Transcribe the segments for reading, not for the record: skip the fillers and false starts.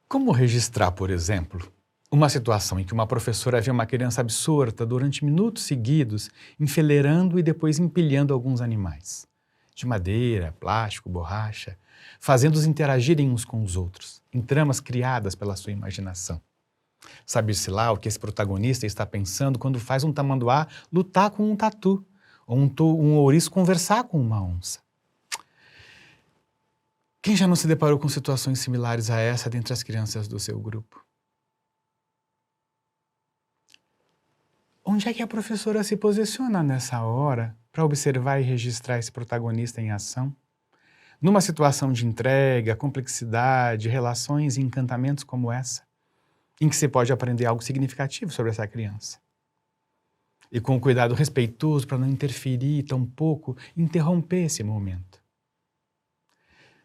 Como registrar, por exemplo, uma situação em que uma professora vê uma criança absorta durante minutos seguidos, enfileirando e depois empilhando alguns animais, de madeira, plástico, borracha, fazendo-os interagirem uns com os outros, em tramas criadas pela sua imaginação? Saber-se lá o que esse protagonista está pensando quando faz um tamanduá lutar com um tatu, ou um ouriço conversar com uma onça. Quem já não se deparou com situações similares a essa dentre as crianças do seu grupo? Onde é que a professora se posiciona nessa hora para observar e registrar esse protagonista em ação? Numa situação de entrega, complexidade, relações e encantamentos como essa, em que se pode aprender algo significativo sobre essa criança. E com cuidado respeitoso para não interferir, tampouco interromper esse momento.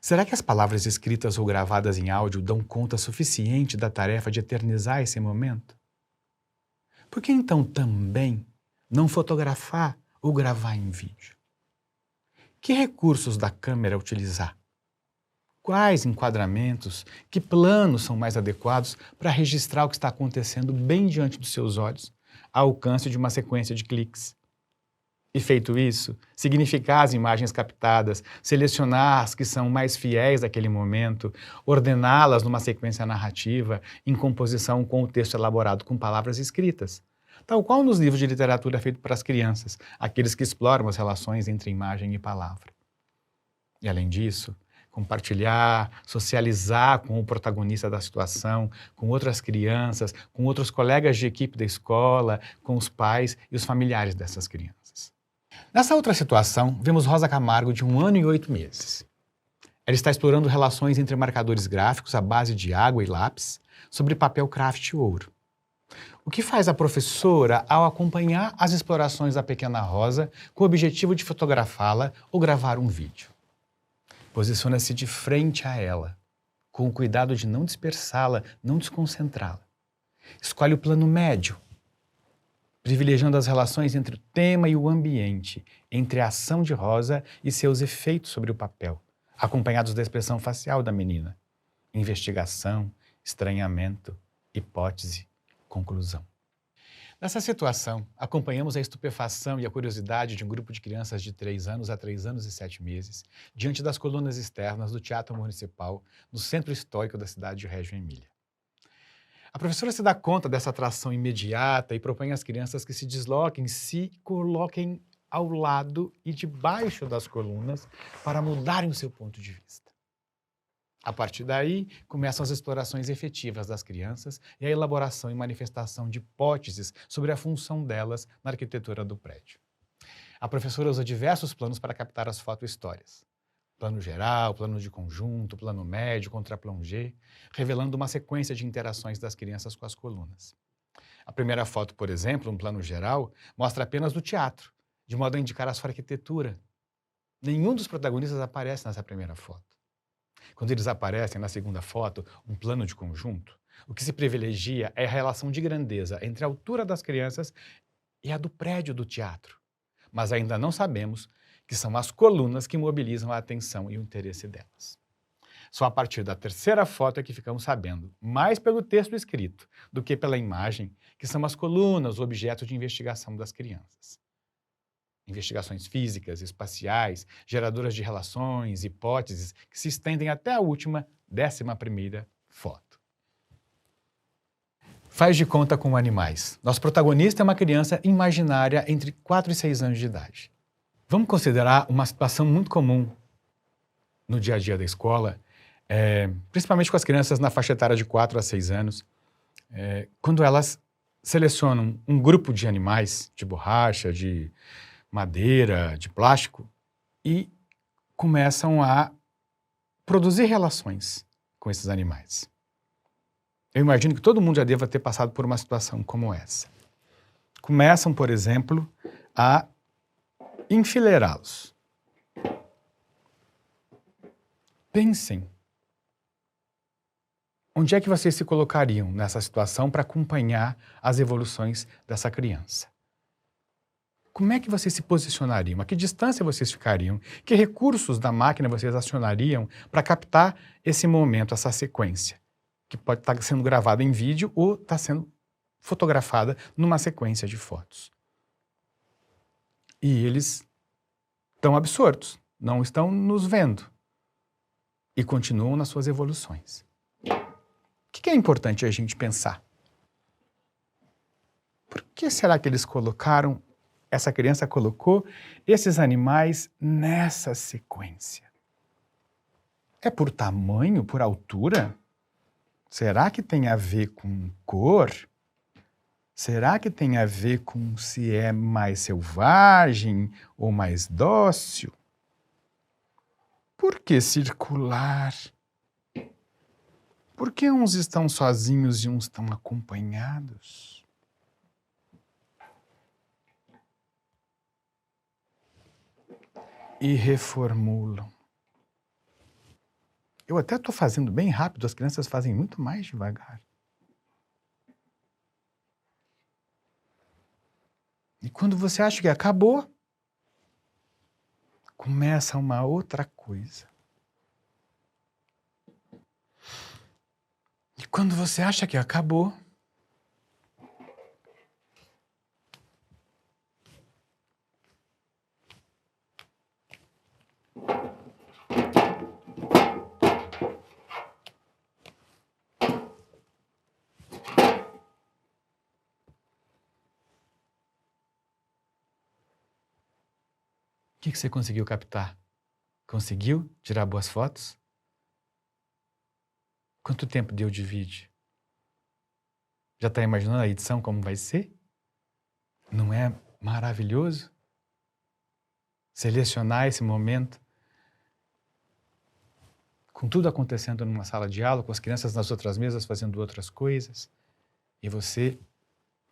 Será que as palavras escritas ou gravadas em áudio dão conta suficiente da tarefa de eternizar esse momento? Por que então também não fotografar ou gravar em vídeo? Que recursos da câmera utilizar? Quais enquadramentos, que planos são mais adequados para registrar o que está acontecendo bem diante dos seus olhos, ao alcance de uma sequência de cliques? E feito isso, significar as imagens captadas, selecionar as que são mais fiéis àquele momento, ordená-las numa sequência narrativa, em composição com o texto elaborado com palavras escritas, tal qual nos livros de literatura feito para as crianças, aqueles que exploram as relações entre imagem e palavra. E além disso, compartilhar, socializar com o protagonista da situação, com outras crianças, com outros colegas de equipe da escola, com os pais e os familiares dessas crianças. Nessa outra situação, vemos Rosa Camargo de 1 ano e 8 meses. Ela está explorando relações entre marcadores gráficos à base de água e lápis sobre papel craft ouro. O que faz a professora ao acompanhar as explorações da pequena Rosa com o objetivo de fotografá-la ou gravar um vídeo? Posiciona-se de frente a ela, com o cuidado de não dispersá-la, não desconcentrá-la. Escolhe o plano médio, privilegiando as relações entre o tema e o ambiente, entre a ação de Rosa e seus efeitos sobre o papel, acompanhados da expressão facial da menina. Investigação, estranhamento, hipótese, conclusão. Nessa situação, acompanhamos a estupefação e a curiosidade de um grupo de crianças de 3 anos a 3 anos e 7 meses, diante das colunas externas do Teatro Municipal, no centro histórico da cidade de Reggio Emília. A professora se dá conta dessa atração imediata e propõe às crianças que se desloquem, se coloquem ao lado e debaixo das colunas para mudarem o seu ponto de vista. A partir daí, começam as explorações efetivas das crianças e a elaboração e manifestação de hipóteses sobre a função delas na arquitetura do prédio. A professora usa diversos planos para captar as fotohistórias. Plano geral, plano de conjunto, plano médio, contraplongé, revelando uma sequência de interações das crianças com as colunas. A primeira foto, por exemplo, um plano geral, mostra apenas do teatro, de modo a indicar a sua arquitetura. Nenhum dos protagonistas aparece nessa primeira foto. Quando eles aparecem na segunda foto, um plano de conjunto, o que se privilegia é a relação de grandeza entre a altura das crianças e a do prédio do teatro. Mas ainda não sabemos que são as colunas que mobilizam a atenção e o interesse delas. Só a partir da terceira foto é que ficamos sabendo, mais pelo texto escrito do que pela imagem, que são as colunas o objeto de investigação das crianças. Investigações físicas, espaciais, geradoras de relações, hipóteses, que se estendem até a última, 11ª foto. Faz de conta com animais. Nosso protagonista é uma criança imaginária entre 4 e 6 anos de idade. Vamos considerar uma situação muito comum no dia a dia da escola, principalmente com as crianças na faixa etária de 4 a 6 anos, quando elas selecionam um grupo de animais, de borracha, de madeira, de plástico, e começam a produzir relações com esses animais. Eu imagino que todo mundo já deva ter passado por uma situação como essa. Começam, por exemplo, a enfileirá-los. Pensem, onde é que vocês se colocariam nessa situação para acompanhar as evoluções dessa criança? Como é que vocês se posicionariam? A que distância vocês ficariam? Que recursos da máquina vocês acionariam para captar esse momento, essa sequência? que pode estar sendo gravada em vídeo ou está sendo fotografada numa sequência de fotos. E eles estão absortos, não estão nos vendo e continuam nas suas evoluções. O que é importante a gente pensar? Por que será que eles colocaram, essa criança colocou esses animais nessa sequência? É por tamanho, por altura? Será que tem a ver com cor? Será que tem a ver com se é mais selvagem ou mais dócil? Por que circular? Por que uns estão sozinhos e uns estão acompanhados? E reformulam. Eu até estou fazendo bem rápido, as crianças fazem muito mais devagar. E quando você acha que acabou, começa uma outra coisa. E quando você acha que acabou, o que você conseguiu captar? Conseguiu tirar boas fotos? Quanto tempo deu de vídeo? Já está imaginando a edição como vai ser? Não é maravilhoso? Selecionar esse momento, com tudo acontecendo numa sala de aula, com as crianças nas outras mesas fazendo outras coisas, e você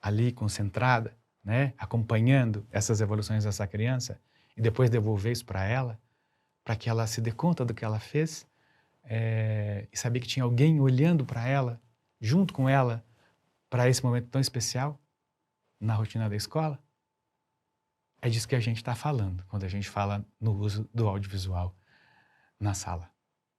ali concentrada, né, acompanhando essas evoluções dessa criança, e depois devolver isso para que ela se dê conta do que ela fez, e saber que tinha alguém olhando para ela, junto com ela, para esse momento tão especial na rotina da escola. É disso que a gente está falando quando a gente fala no uso do audiovisual na sala.